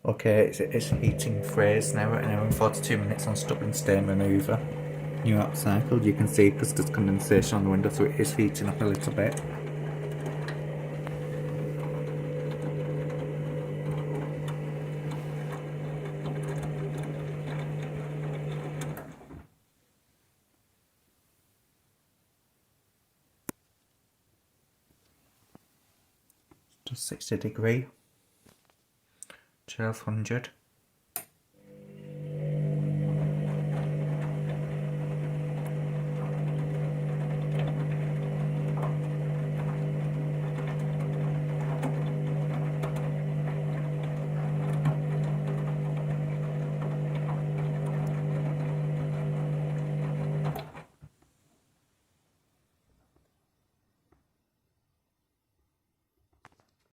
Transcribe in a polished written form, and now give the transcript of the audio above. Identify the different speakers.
Speaker 1: Okay, it's heating phrase now at an hour and 42 minutes on stop and stay maneuver. New app cycle, you can see because there's condensation on the window, so it is heating up a little bit. Just 60 degree, 1200.